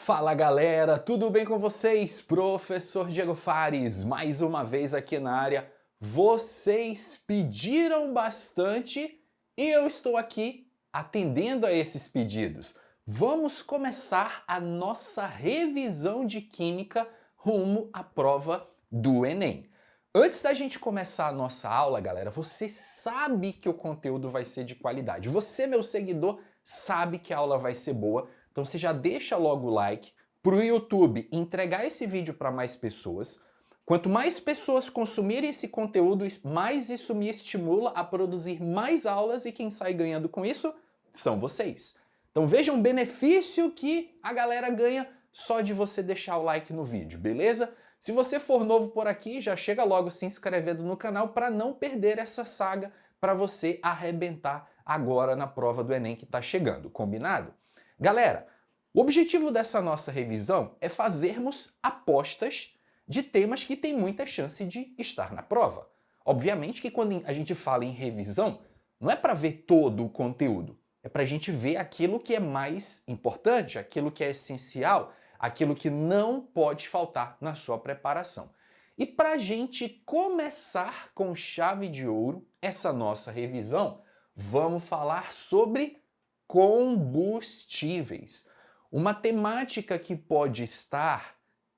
Fala galera, tudo bem com vocês? Professor Diego Fares, mais uma vez aqui na área. Vocês pediram bastante e eu estou aqui atendendo a esses pedidos. Vamos começar a nossa revisão de Química rumo à prova do Enem. Antes da gente começar a nossa aula, galera, você sabe que o conteúdo vai ser de qualidade. Você, meu seguidor, sabe que a aula vai ser boa. Então você já deixa logo o like para o YouTube entregar esse vídeo para mais pessoas. Quanto mais pessoas consumirem esse conteúdo, mais isso me estimula a produzir mais aulas e quem sai ganhando com isso são vocês. Então vejam o benefício que a galera ganha só de você deixar o like no vídeo, beleza? Se você for novo por aqui, já chega logo se inscrevendo no canal para não perder essa saga para você arrebentar agora na prova do Enem que está chegando, combinado? Galera, o objetivo dessa nossa revisão é fazermos apostas de temas que têm muita chance de estar na prova. Obviamente que quando a gente fala em revisão, não é para ver todo o conteúdo, é para a gente ver aquilo que é mais importante, aquilo que é essencial, aquilo que não pode faltar na sua preparação. E para a gente começar com chave de ouro essa nossa revisão, vamos falar sobre combustíveis. Uma temática que pode estar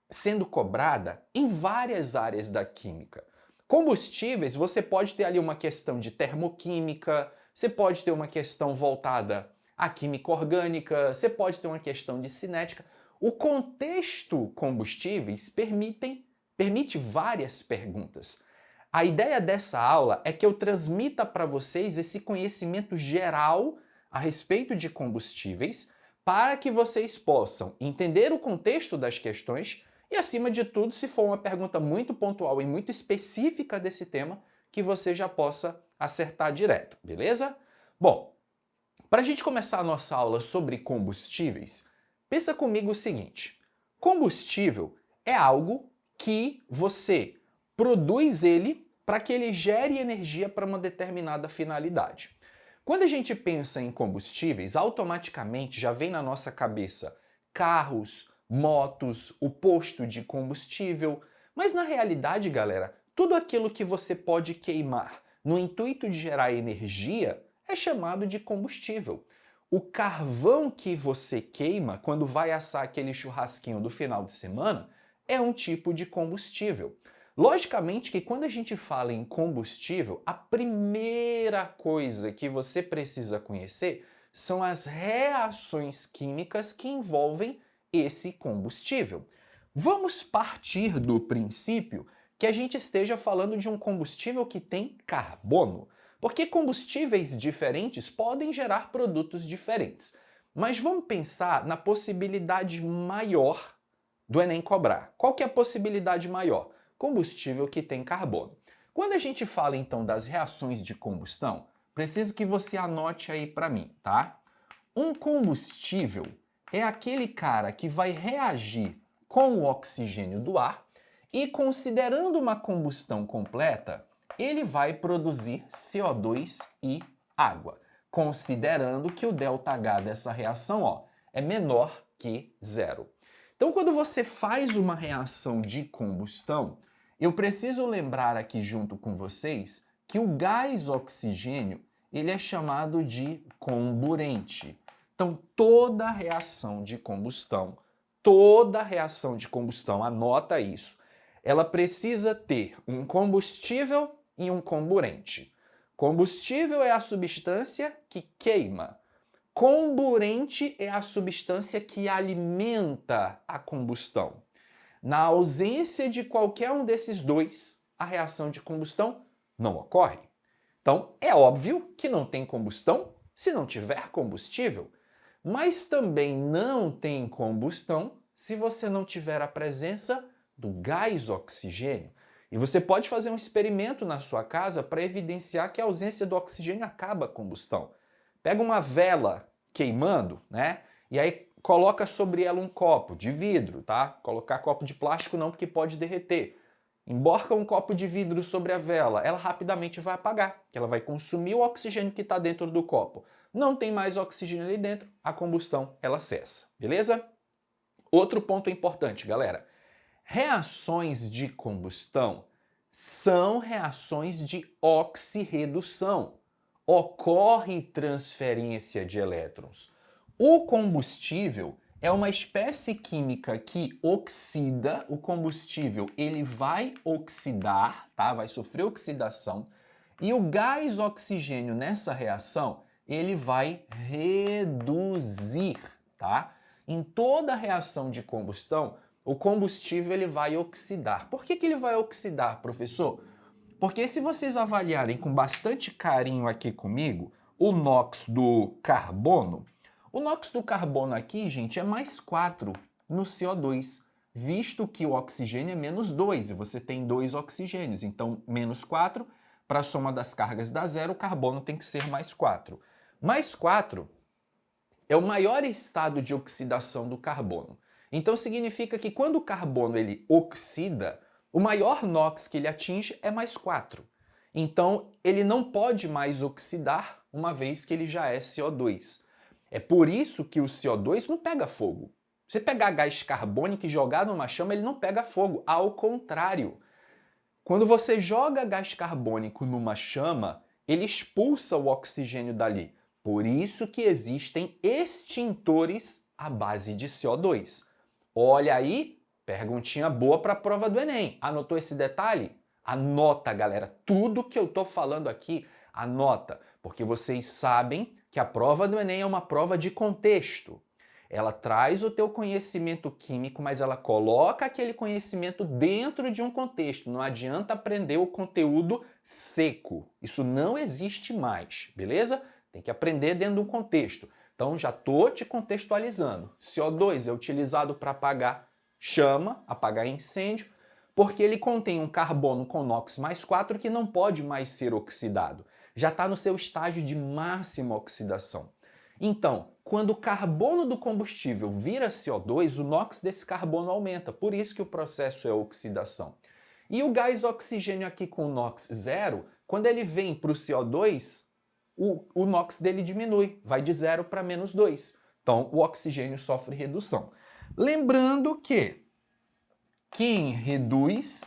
sendo cobrada em várias áreas da química. Combustíveis, você pode ter ali uma questão de termoquímica, você pode ter uma questão voltada à química orgânica, você pode ter uma questão de cinética. O contexto combustíveis permite várias perguntas. A ideia dessa aula é que eu transmita para vocês esse conhecimento geral a respeito de combustíveis para que vocês possam entender o contexto das questões e, acima de tudo, se for uma pergunta muito pontual e muito específica desse tema, que você já possa acertar direto, beleza? Bom, para a gente começar a nossa aula sobre combustíveis, pensa comigo o seguinte: combustível é algo que você produz ele para que ele gere energia para uma determinada finalidade. Quando a gente pensa em combustíveis, automaticamente já vem na nossa cabeça carros, motos, o posto de combustível, mas na realidade, galera, tudo aquilo que você pode queimar no intuito de gerar energia é chamado de combustível. O carvão que você queima quando vai assar aquele churrasquinho do final de semana é um tipo de combustível. Logicamente que quando a gente fala em combustível, a primeira coisa que você precisa conhecer são as reações químicas que envolvem esse combustível. Vamos partir do princípio que a gente esteja falando de um combustível que tem carbono, porque combustíveis diferentes podem gerar produtos diferentes. Mas vamos pensar na possibilidade maior do Enem cobrar. Qual que é a possibilidade maior? Combustível que tem carbono. Quando a gente fala então das reações de combustão, preciso que você anote aí para mim, tá? Um combustível é aquele cara que vai reagir com o oxigênio do ar e, considerando uma combustão completa, ele vai produzir CO2 e água, considerando que o ΔH dessa reação, é menor que zero. Então, quando você faz uma reação de combustão, eu preciso lembrar aqui junto com vocês que o gás oxigênio ele é chamado de comburente. Então, toda reação de combustão, anota isso, ela precisa ter um combustível e um comburente. Combustível é a substância que queima. Comburente é a substância que alimenta a combustão. Na ausência de qualquer um desses dois, a reação de combustão não ocorre. Então, é óbvio que não tem combustão se não tiver combustível, mas também não tem combustão se você não tiver a presença do gás oxigênio. E você pode fazer um experimento na sua casa para evidenciar que a ausência do oxigênio acaba a combustão. Pega uma vela queimando, né? E aí coloca sobre ela um copo de vidro, tá? Colocar copo de plástico não, porque pode derreter. Emborca um copo de vidro sobre a vela, ela rapidamente vai apagar, que ela vai consumir o oxigênio que está dentro do copo. Não tem mais oxigênio ali dentro, a combustão ela cessa, beleza? Outro ponto importante, galera. Reações de combustão são reações de oxirredução. Ocorre transferência de elétrons. O combustível é uma espécie química que oxida. O combustível ele vai oxidar, tá? Vai sofrer oxidação. E o gás oxigênio nessa reação ele vai reduzir, tá? Em toda reação de combustão, o combustível ele vai oxidar. Por que ele vai oxidar, professor? Porque se vocês avaliarem com bastante carinho aqui comigo, o NOx do carbono, o NOx do carbono aqui, gente, é mais 4 no CO2, visto que o oxigênio é menos 2 e você tem 2 oxigênios. Então, menos 4, para a soma das cargas dá 0, o carbono tem que ser mais 4. Mais 4 é o maior estado de oxidação do carbono. Então significa que quando o carbono ele oxida, o maior NOx que ele atinge é mais 4. Então ele não pode mais oxidar uma vez que ele já é CO2. É por isso que o CO2 não pega fogo. Você pegar gás carbônico e jogar numa chama, ele não pega fogo. Ao contrário, quando você joga gás carbônico numa chama, ele expulsa o oxigênio dali. Por isso que existem extintores à base de CO2. Olha aí, perguntinha boa para a prova do Enem. Anotou esse detalhe? Anota, galera. Tudo que eu estou falando aqui, anota. Porque vocês sabem que a prova do Enem é uma prova de contexto. Ela traz o teu conhecimento químico, mas ela coloca aquele conhecimento dentro de um contexto. Não adianta aprender o conteúdo seco. Isso não existe mais, beleza? Tem que aprender dentro de um contexto. Então já estou te contextualizando. CO2 é utilizado para apagar chama, apagar incêndio, porque ele contém um carbono com NOx mais 4 que não pode mais ser oxidado. Já está no seu estágio de máxima oxidação. Então, quando o carbono do combustível vira CO2, o NOx desse carbono aumenta. Por isso que o processo é oxidação. E o gás oxigênio aqui com NOx zero, quando ele vem para o CO2, o NOx dele diminui, vai de 0 para menos 2. Então, o oxigênio sofre redução. Lembrando que quem reduz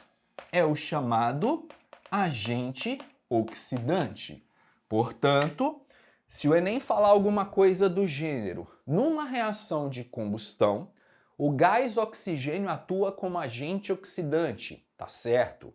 é o chamado agente oxidante. Portanto, se o Enem falar alguma coisa do gênero, numa reação de combustão, o gás oxigênio atua como agente oxidante, tá certo?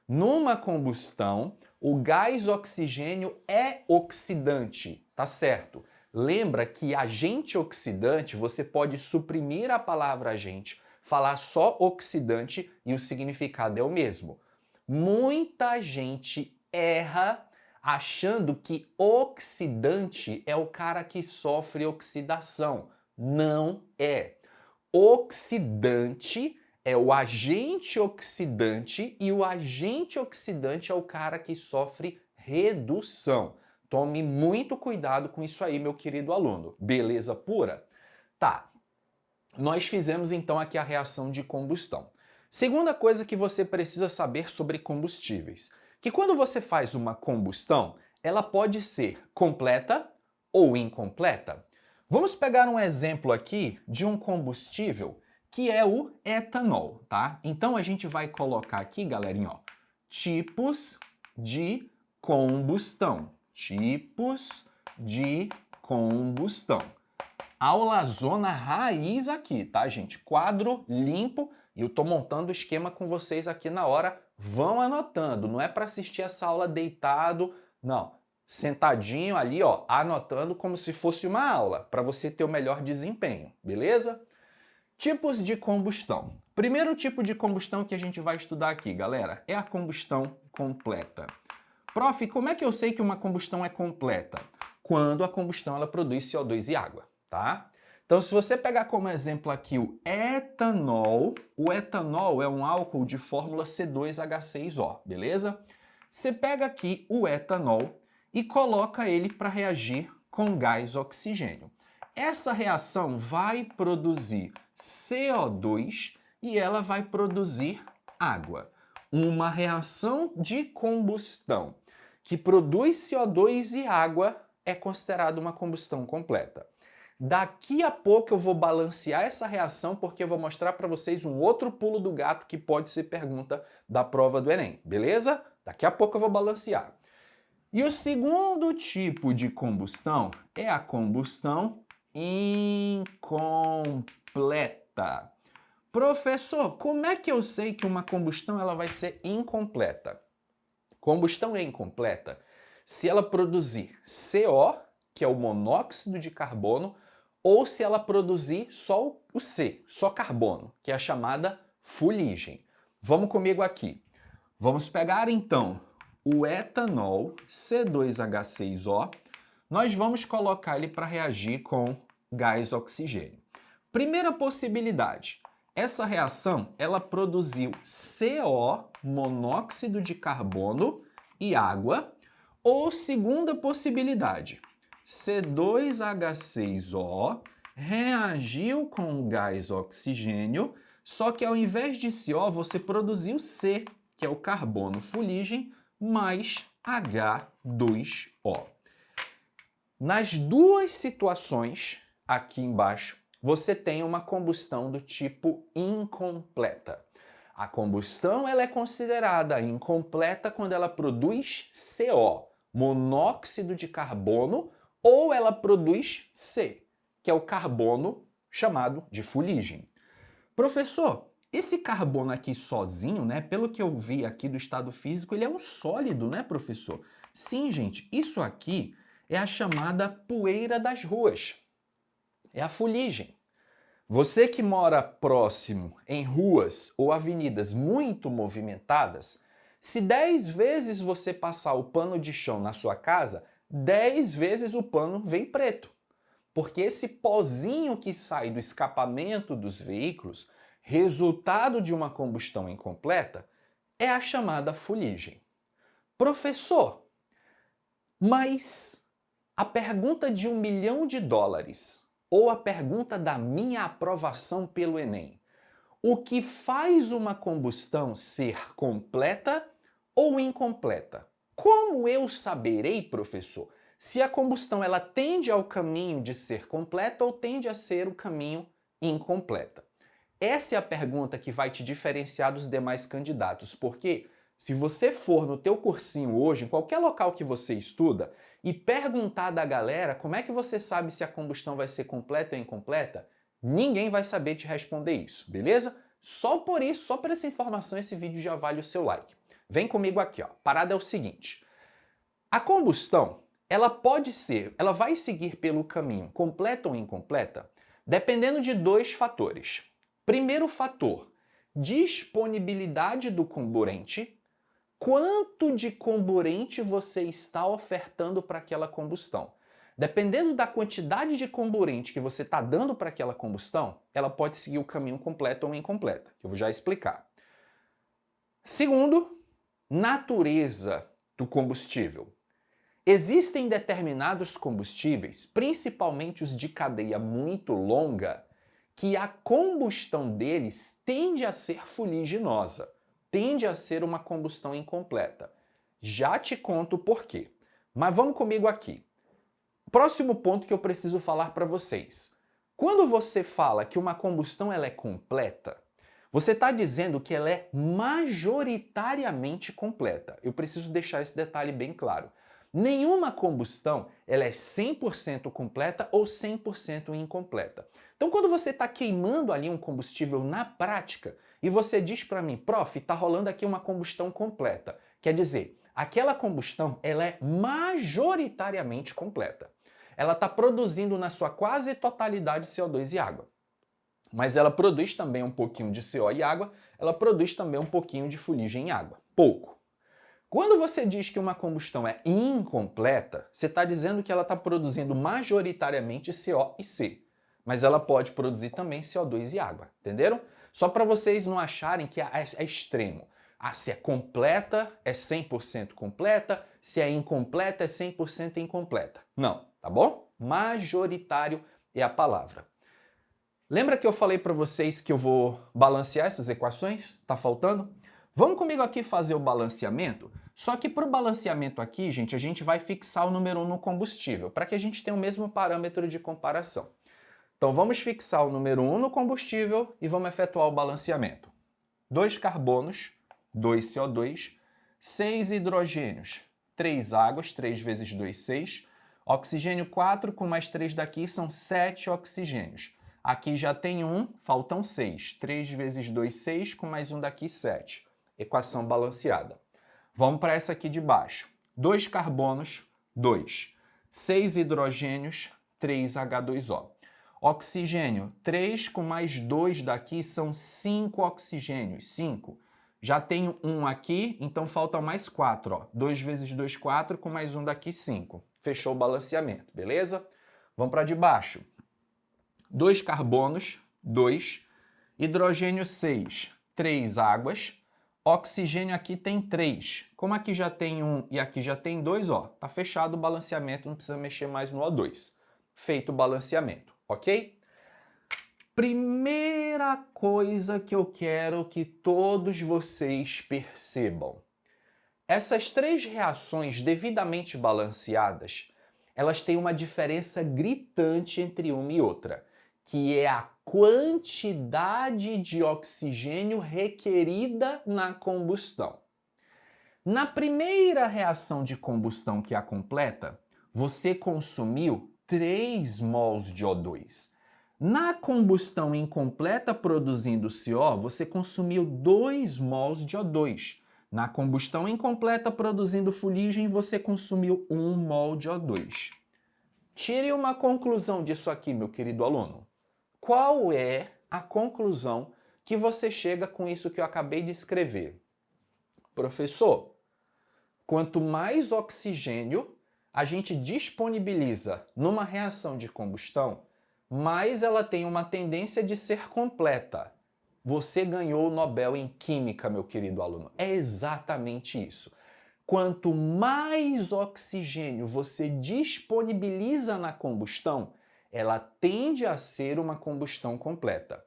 Numa combustão, o gás oxigênio é oxidante, tá certo? Lembra que agente oxidante, você pode suprimir a palavra agente, falar só oxidante e o significado é o mesmo. Muita gente erra achando que oxidante é o cara que sofre oxidação. Não é. Oxidante é o agente oxidante e o agente oxidante é o cara que sofre redução. Tome muito cuidado com isso aí, meu querido aluno. Beleza pura? Tá. Nós fizemos então aqui a reação de combustão. Segunda coisa que você precisa saber sobre combustíveis, que quando você faz uma combustão, ela pode ser completa ou incompleta. Vamos pegar um exemplo aqui de um combustível que é o etanol, tá? Então a gente vai colocar aqui, galerinha, ó, tipos de combustão. Tipos de combustão. Aula zona raiz aqui, tá, gente? Quadro limpo e eu tô montando o esquema com vocês aqui na hora. Vão anotando, não é para assistir essa aula deitado, não. Sentadinho ali, ó, anotando como se fosse uma aula, para você ter o melhor desempenho, beleza? Tipos de combustão. Primeiro tipo de combustão que a gente vai estudar aqui, galera, é a combustão completa. Prof, como é que eu sei que uma combustão é completa? Quando a combustão ela produz CO2 e água, tá? Então, se você pegar como exemplo aqui o etanol é um álcool de fórmula C2H6O, beleza? Você pega aqui o etanol e coloca ele para reagir com gás oxigênio. Essa reação vai produzir CO2 e ela vai produzir água. Uma reação de combustão que produz CO2 e água é considerada uma combustão completa. Daqui a pouco eu vou balancear essa reação porque eu vou mostrar para vocês um outro pulo do gato que pode ser pergunta da prova do Enem, beleza? Daqui a pouco eu vou balancear. E o segundo tipo de combustão é a combustão incompleta. Professor, como é que eu sei que uma combustão ela vai ser incompleta? Combustão é incompleta se ela produzir CO, que é o monóxido de carbono, ou se ela produzir só o C, só carbono, que é a chamada fuligem. Vamos comigo aqui. Vamos pegar então o etanol C2H6O, nós vamos colocar ele para reagir com gás oxigênio. Primeira possibilidade, essa reação ela produziu CO, monóxido de carbono e água, ou segunda possibilidade, C2H6O reagiu com o gás oxigênio, só que ao invés de CO você produziu C, que é o carbono fuligem, mais H2O. Nas duas situações, aqui embaixo, você tem uma combustão do tipo incompleta. A combustão ela é considerada incompleta quando ela produz CO, monóxido de carbono, ou ela produz C, que é o carbono chamado de fuligem. Professor, esse carbono aqui sozinho, né, pelo que eu vi aqui do estado físico, ele é um sólido, né, professor? Sim, gente, isso aqui é a chamada poeira das ruas. É a fuligem. Você que mora próximo em ruas ou avenidas muito movimentadas, se 10 vezes você passar o pano de chão na sua casa, 10 vezes o pano vem preto. Porque esse pozinho que sai do escapamento dos veículos, resultado de uma combustão incompleta, é a chamada fuligem. Professor, mas a pergunta de $1 milhão ou a pergunta da minha aprovação pelo Enem, o que faz uma combustão ser completa ou incompleta? Como eu saberei, professor, se a combustão ela tende ao caminho de ser completa ou tende a ser o caminho incompleta? Essa é a pergunta que vai te diferenciar dos demais candidatos, porque se você for no teu cursinho hoje, em qualquer local que você estuda, e perguntar da galera como é que você sabe se a combustão vai ser completa ou incompleta, ninguém vai saber te responder isso, beleza? Só por isso, só por essa informação, esse vídeo já vale o seu like. Vem comigo aqui, ó. A parada é o seguinte. A combustão, ela vai seguir pelo caminho completa ou incompleta, dependendo de dois fatores. Primeiro fator, disponibilidade do comburente. Quanto de comburente você está ofertando para aquela combustão? Dependendo da quantidade de comburente que você está dando para aquela combustão, ela pode seguir o caminho completo ou incompleta, que eu vou já explicar. Segundo, natureza do combustível. Existem determinados combustíveis, principalmente os de cadeia muito longa, que a combustão deles tende a ser fuliginosa, tende a ser uma combustão incompleta. Já te conto o porquê. Mas vamos comigo aqui. Próximo ponto que eu preciso falar para vocês. Quando você fala que uma combustão ela é completa, você está dizendo que ela é majoritariamente completa. Eu preciso deixar esse detalhe bem claro. Nenhuma combustão ela é 100% completa ou 100% incompleta. Então, quando você está queimando ali um combustível na prática e você diz para mim, prof, está rolando aqui uma combustão completa, quer dizer, aquela combustão ela é majoritariamente completa. Ela está produzindo na sua quase totalidade CO2 e água. Mas ela produz também um pouquinho de CO e água, ela produz também um pouquinho de fuligem e água. Pouco. Quando você diz que uma combustão é incompleta, você está dizendo que ela está produzindo majoritariamente CO e C. Mas ela pode produzir também CO2 e água, entenderam? Só para vocês não acharem que é extremo. Ah, se é completa, é 100% completa, se é incompleta, é 100% incompleta. Não, tá bom? Majoritário é a palavra. Lembra que eu falei para vocês que eu vou balancear essas equações? Tá faltando? Vamos comigo aqui fazer o balanceamento? Só que para o balanceamento aqui, gente, a gente vai fixar o número 1 no combustível, para que a gente tenha o mesmo parâmetro de comparação. Então vamos fixar o número 1 no combustível e vamos efetuar o balanceamento. 2 carbonos, 2 CO2, 6 hidrogênios, 3 águas, 3 vezes 2, 6. Oxigênio 4, com mais 3 daqui são 7 oxigênios. Aqui já tem 1, faltam 6. 3 vezes 2, 6, com mais 1 daqui, 7. Equação balanceada. Vamos para essa aqui de baixo. 2 carbonos, 2. 6 hidrogênios, 3 H2O. Oxigênio, 3 com mais 2 daqui são 5 oxigênios. 5. Já tenho 1 aqui, então falta mais 4. Ó. 2 vezes 2, 4, com mais 1 daqui, 5. Fechou o balanceamento, beleza? Vamos para de baixo. 2 carbonos, 2. Hidrogênio, 6. 3 águas. Oxigênio aqui tem 3. Como aqui já tem 1 e aqui já tem 2, ó, tá fechado o balanceamento, não precisa mexer mais no O2. Feito o balanceamento, ok? Primeira coisa que eu quero que todos vocês percebam. Essas 3 reações devidamente balanceadas, elas têm uma diferença gritante entre uma e outra, que é a quantidade de oxigênio requerida na combustão. Na primeira reação de combustão, que é a completa, você consumiu 3 mols de O2. Na combustão incompleta produzindo CO, você consumiu 2 mols de O2. Na combustão incompleta produzindo fuligem, você consumiu 1 mol de O2. Tire uma conclusão disso aqui, meu querido aluno. Qual é a conclusão que você chega com isso que eu acabei de escrever? Professor, quanto mais oxigênio a gente disponibiliza numa reação de combustão, mais ela tem uma tendência de ser completa. Você ganhou o Nobel em Química, meu querido aluno. É exatamente isso. Quanto mais oxigênio você disponibiliza na combustão, ela tende a ser uma combustão completa.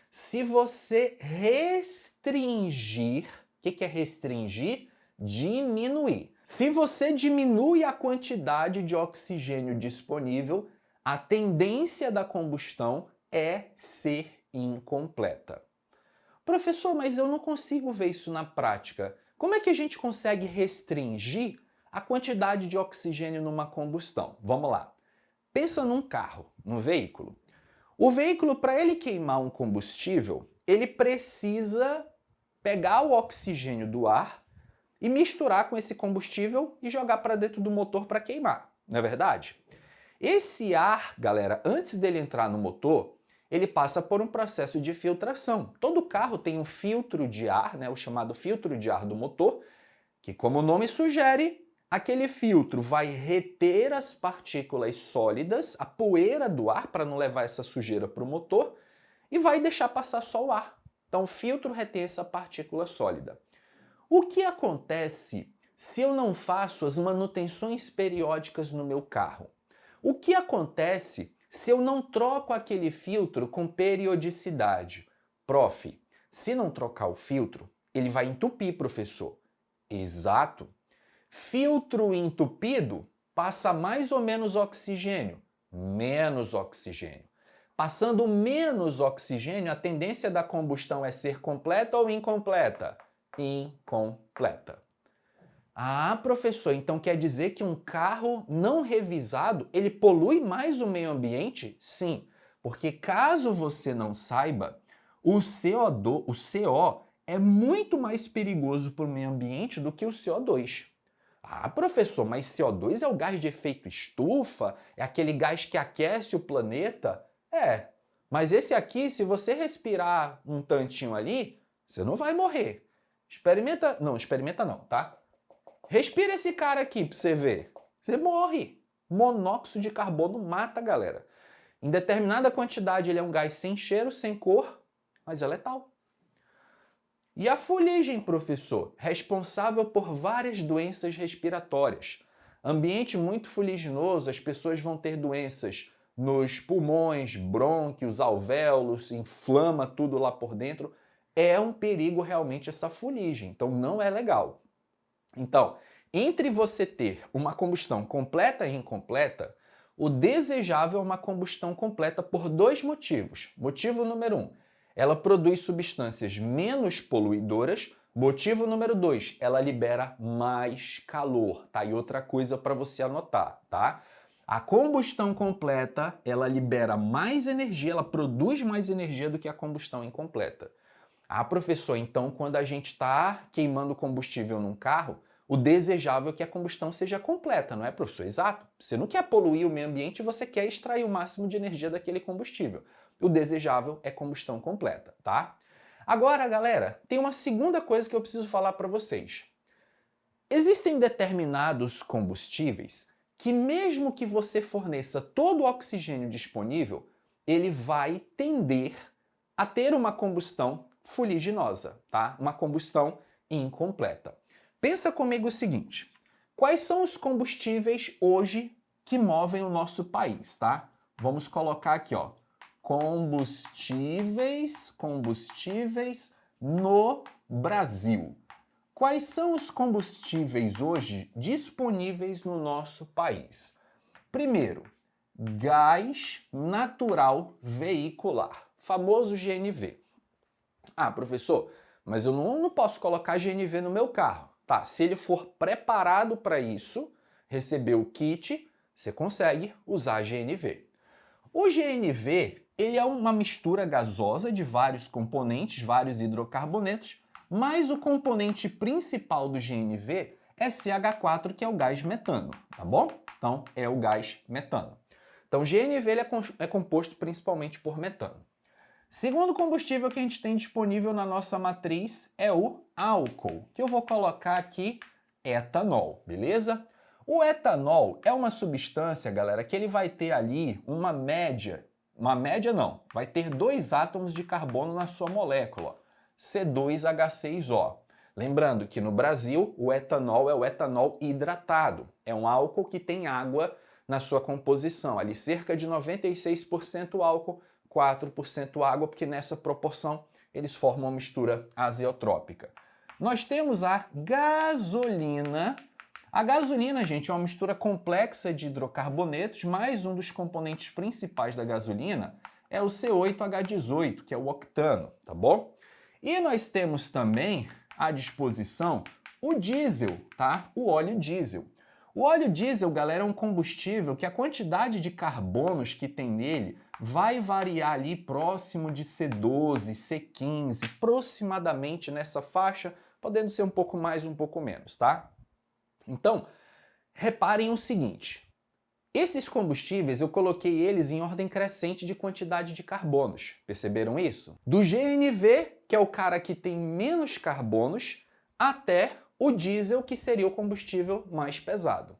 Se você restringir, o que é restringir? Diminuir. Se você diminui a quantidade de oxigênio disponível, a tendência da combustão é ser incompleta. Professor, mas eu não consigo ver isso na prática. Como é que a gente consegue restringir a quantidade de oxigênio numa combustão? Vamos lá. Pensa num carro, num veículo. O veículo, para ele queimar um combustível, ele precisa pegar o oxigênio do ar e misturar com esse combustível e jogar para dentro do motor para queimar, não é verdade? Esse ar, galera, antes dele entrar no motor, ele passa por um processo de filtração. Todo carro tem um filtro de ar, né, o chamado filtro de ar do motor, que, como o nome sugere, aquele filtro vai reter as partículas sólidas, a poeira do ar, para não levar essa sujeira para o motor, e vai deixar passar só o ar. Então o filtro retém essa partícula sólida. O que acontece se eu não faço as manutenções periódicas no meu carro? O que acontece se eu não troco aquele filtro com periodicidade? Prof, se não trocar o filtro, ele vai entupir, professor. Exato. Filtro entupido passa mais ou menos oxigênio? Menos oxigênio. Passando menos oxigênio, a tendência da combustão é ser completa ou incompleta? Incompleta. Ah, professor, então quer dizer que um carro não revisado, ele polui mais o meio ambiente? Sim, porque caso você não saiba, o CO é muito mais perigoso para o meio ambiente do que o CO2. Ah, professor, mas CO2 é o gás de efeito estufa? É aquele gás que aquece o planeta? É, mas esse aqui, se você respirar um tantinho ali, você não vai morrer. Experimenta não, tá? Respira esse cara aqui pra você ver. Você morre. Monóxido de carbono mata, galera. Em determinada quantidade ele é um gás sem cheiro, sem cor, mas é letal. E a fuligem, professor? Responsável por várias doenças respiratórias. Ambiente muito fuliginoso, as pessoas vão ter doenças nos pulmões, brônquios, alvéolos, inflama tudo lá por dentro. É um perigo realmente essa fuligem, então não é legal. Então, entre você ter uma combustão completa e incompleta, O desejável é uma combustão completa por dois motivos. Motivo número 1, ela produz substâncias menos poluidoras. Motivo número 2, ela libera mais calor, tá? E outra coisa para você anotar, tá? A combustão completa, ela libera mais energia, ela produz mais energia do que a combustão incompleta. Ah, professor, então quando a gente está queimando combustível num carro, o desejável é que a combustão seja completa, não é, professor? Exato. Você não quer poluir o meio ambiente, você quer extrair o máximo de energia daquele combustível. O desejável é combustão completa, tá? Agora, galera, tem uma segunda coisa que eu preciso falar para vocês. Existem determinados combustíveis que mesmo que você forneça todo o oxigênio disponível, ele vai tender a ter uma combustão fuliginosa, tá? Uma combustão incompleta. Pensa comigo o seguinte, quais são os combustíveis hoje que movem o nosso país, tá? Vamos colocar aqui, ó, combustíveis no Brasil. Quais são os combustíveis hoje disponíveis no nosso país? Primeiro, gás natural veicular, famoso GNV. Ah, professor, mas eu não posso colocar GNV no meu carro. Tá, se ele for preparado para isso, receber o kit, você consegue usar GNV. O GNV, ele é uma mistura gasosa de vários componentes, vários hidrocarbonetos, mas o componente principal do GNV é CH4, que é o gás metano, tá bom? Então, é o gás metano. Então, GNV ele é composto principalmente por metano. Segundo combustível que a gente tem disponível na nossa matriz é o álcool, que eu vou colocar aqui etanol, beleza? O etanol é uma substância, galera, que ele vai ter ali uma média não, vai ter 2 átomos de carbono na sua molécula, C2H6O. Lembrando que no Brasil o etanol é o etanol hidratado, é um álcool que tem água na sua composição, ali cerca de 96% álcool, 4% água, porque nessa proporção eles formam uma mistura azeotrópica. Nós temos a gasolina. A gasolina, gente, é uma mistura complexa de hidrocarbonetos, mas um dos componentes principais da gasolina é o C8H18, que é o octano, tá bom? E nós temos também à disposição o diesel, tá? O óleo diesel. O óleo diesel, galera, é um combustível que a quantidade de carbonos que tem nele vai variar ali próximo de C12, C15, aproximadamente nessa faixa, podendo ser um pouco mais, um pouco menos, tá? Então, reparem o seguinte, esses combustíveis eu coloquei eles em ordem crescente de quantidade de carbonos, perceberam isso? Do GNV, que é o cara que tem menos carbonos, até o diesel, que seria o combustível mais pesado.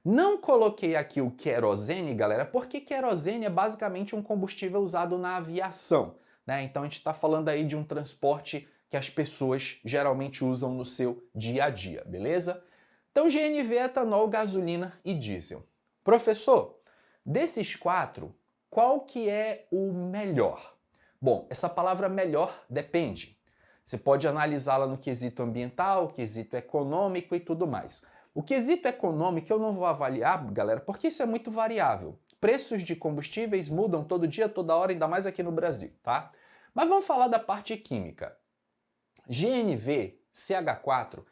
Não coloquei aqui o querosene, galera, porque querosene é basicamente um combustível usado na aviação, né? Então a gente está falando aí de um transporte que as pessoas geralmente usam no seu dia a dia, beleza? Então GNV, etanol, gasolina e diesel. Professor, desses 4, qual que é o melhor? Bom, essa palavra melhor depende. Você pode analisá-la no quesito ambiental, quesito econômico e tudo mais. O quesito econômico eu não vou avaliar, galera, porque isso é muito variável. Preços de combustíveis mudam todo dia, toda hora, ainda mais aqui no Brasil, tá? Mas vamos falar da parte química. GNV, CH4,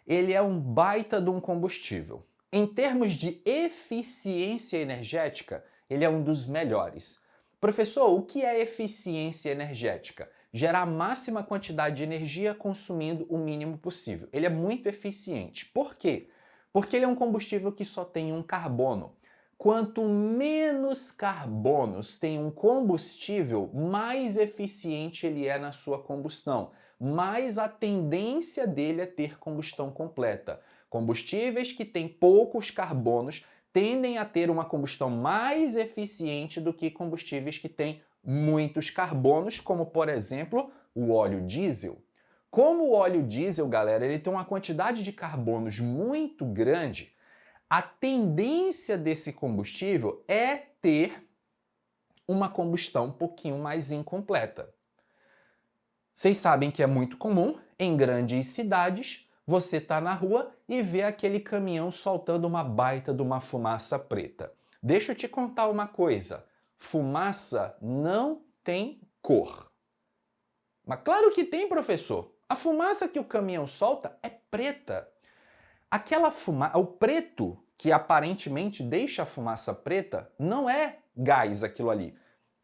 ele é um baita de um combustível. Em termos de eficiência energética, ele é um dos melhores. Professor, o que é eficiência energética? Gerar a máxima quantidade de energia consumindo o mínimo possível. Ele é muito eficiente. Por quê? Porque ele é um combustível que só tem um carbono. Quanto menos carbonos tem um combustível, mais eficiente ele é na sua combustão. Mais a tendência dele é ter combustão completa. Combustíveis que têm poucos carbonos tendem a ter uma combustão mais eficiente do que combustíveis que têm muitos carbonos, como por exemplo o óleo diesel. Como o óleo diesel, galera, ele tem uma quantidade de carbonos muito grande, a tendência desse combustível é ter uma combustão um pouquinho mais incompleta. Vocês sabem que é muito comum, em grandes cidades, você tá na rua e vê aquele caminhão soltando uma baita de uma fumaça preta. Deixa eu te contar uma coisa. Fumaça não tem cor. Mas claro que tem, professor. A fumaça que o caminhão solta é preta. Aquela fumaça, o preto que aparentemente deixa a fumaça preta, não é gás aquilo ali.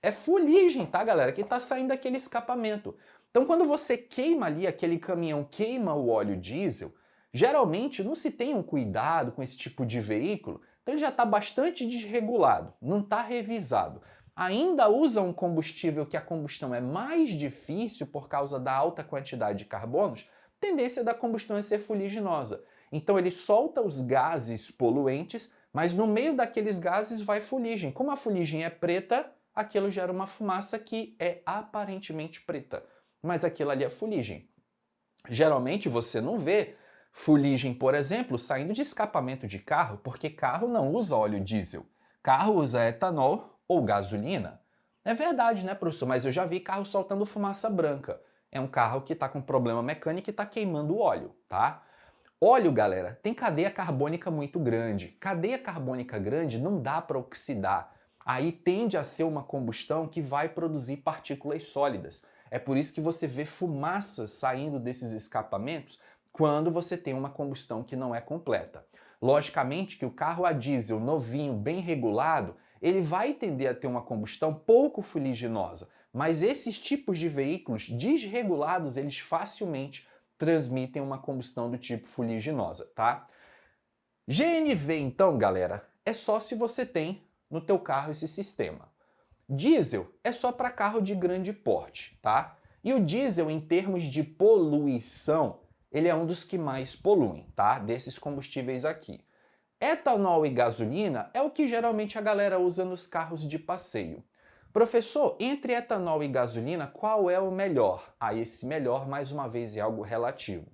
É fuligem, tá, galera? Que está saindo daquele escapamento. Então, quando você queima ali, aquele caminhão queima o óleo diesel, geralmente não se tem um cuidado com esse tipo de veículo, então ele já está bastante desregulado, não está revisado. Ainda usa um combustível que a combustão é mais difícil por causa da alta quantidade de carbonos, tendência da combustão é ser fuliginosa. Então ele solta os gases poluentes, mas no meio daqueles gases vai fuligem. Como a fuligem é preta, aquilo gera uma fumaça que é aparentemente preta, mas aquilo ali é fuligem. Geralmente você não vê fuligem, por exemplo, saindo de escapamento de carro, porque carro não usa óleo diesel. Carro usa etanol ou gasolina. É verdade, né, professor? Mas eu já vi carro soltando fumaça branca. É um carro que está com problema mecânico e está queimando óleo, tá? Óleo, galera, tem cadeia carbônica muito grande. Cadeia carbônica grande não dá para oxidar. Aí tende a ser uma combustão que vai produzir partículas sólidas. É por isso que você vê fumaças saindo desses escapamentos quando você tem uma combustão que não é completa. Logicamente que o carro a diesel novinho, bem regulado, ele vai tender a ter uma combustão pouco fuliginosa, mas esses tipos de veículos desregulados, eles facilmente transmitem uma combustão do tipo fuliginosa, tá? GNV, então, galera, é só se você tem no teu carro esse sistema. Diesel é só para carro de grande porte, tá? E o diesel, em termos de poluição, ele é um dos que mais poluem, tá? Desses combustíveis aqui. Etanol e gasolina é o que geralmente a galera usa nos carros de passeio. Professor, entre etanol e gasolina, qual é o melhor? Esse melhor, mais uma vez, é algo relativo.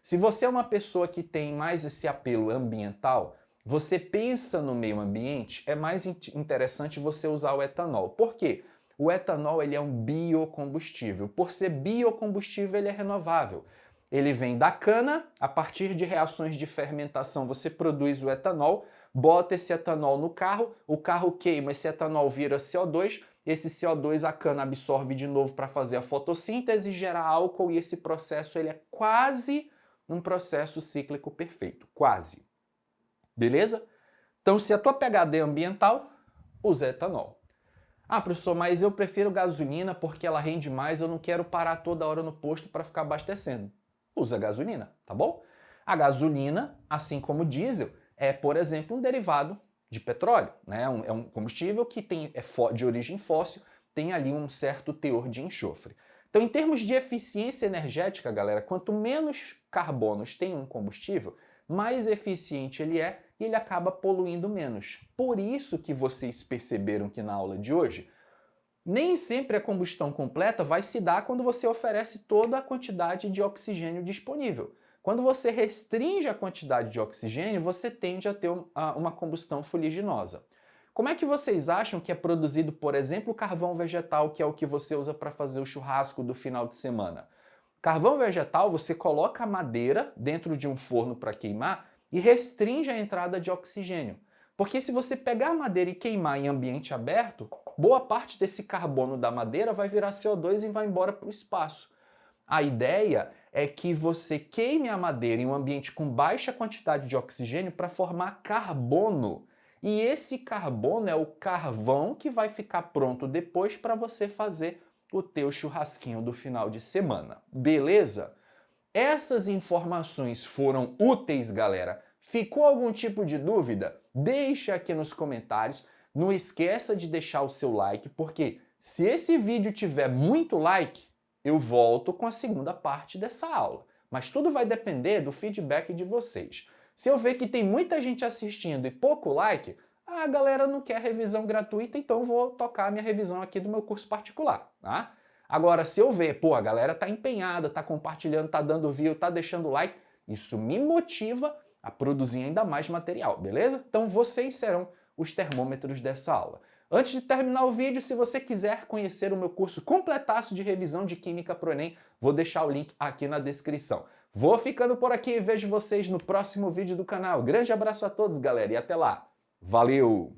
Se você é uma pessoa que tem mais esse apelo ambiental, você pensa no meio ambiente, é mais interessante você usar o etanol. Por quê? O etanol ele é um biocombustível. Por ser biocombustível, ele é renovável. Ele vem da cana, a partir de reações de fermentação você produz o etanol, bota esse etanol no carro, o carro queima, esse etanol vira CO2, esse CO2 a cana absorve de novo para fazer a fotossíntese, gera álcool e esse processo ele é quase um processo cíclico perfeito, quase. Beleza? Então se a tua pegada é ambiental, usa etanol. Ah, professor, mas eu prefiro gasolina porque ela rende mais, eu não quero parar toda hora no posto para ficar abastecendo. Usa gasolina, tá bom? A gasolina, assim como o diesel, é, por exemplo, um derivado de petróleo, né? É um combustível que é de origem fóssil, tem ali um certo teor de enxofre. Então, em termos de eficiência energética, galera, quanto menos carbonos tem um combustível, mais eficiente ele é e ele acaba poluindo menos. Por isso que vocês perceberam que na aula de hoje, nem sempre a combustão completa vai se dar quando você oferece toda a quantidade de oxigênio disponível. Quando você restringe a quantidade de oxigênio, você tende a ter uma combustão fuliginosa. Como é que vocês acham que é produzido, por exemplo, o carvão vegetal, que é o que você usa para fazer o churrasco do final de semana? Carvão vegetal, você coloca a madeira dentro de um forno para queimar e restringe a entrada de oxigênio. Porque se você pegar a madeira e queimar em ambiente aberto, boa parte desse carbono da madeira vai virar CO2 e vai embora para o espaço. A ideia é que você queime a madeira em um ambiente com baixa quantidade de oxigênio para formar carbono. E esse carbono é o carvão que vai ficar pronto depois para você fazer o teu churrasquinho do final de semana. Beleza? Essas informações foram úteis, galera? Ficou algum tipo de dúvida? Deixa aqui nos comentários. Não esqueça de deixar o seu like, porque se esse vídeo tiver muito like, eu volto com a segunda parte dessa aula. Mas tudo vai depender do feedback de vocês. Se eu ver que tem muita gente assistindo e pouco like, a galera não quer revisão gratuita, então vou tocar a minha revisão aqui do meu curso particular, tá? Agora, se eu ver, pô, a galera tá empenhada, tá compartilhando, tá dando view, tá deixando like, isso me motiva a produzir ainda mais material, beleza? Então vocês serão os termômetros dessa aula. Antes de terminar o vídeo, se você quiser conhecer o meu curso completaço de revisão de Química pro Enem, vou deixar o link aqui na descrição. Vou ficando por aqui e vejo vocês no próximo vídeo do canal. Grande abraço a todos, galera, e até lá. Valeu!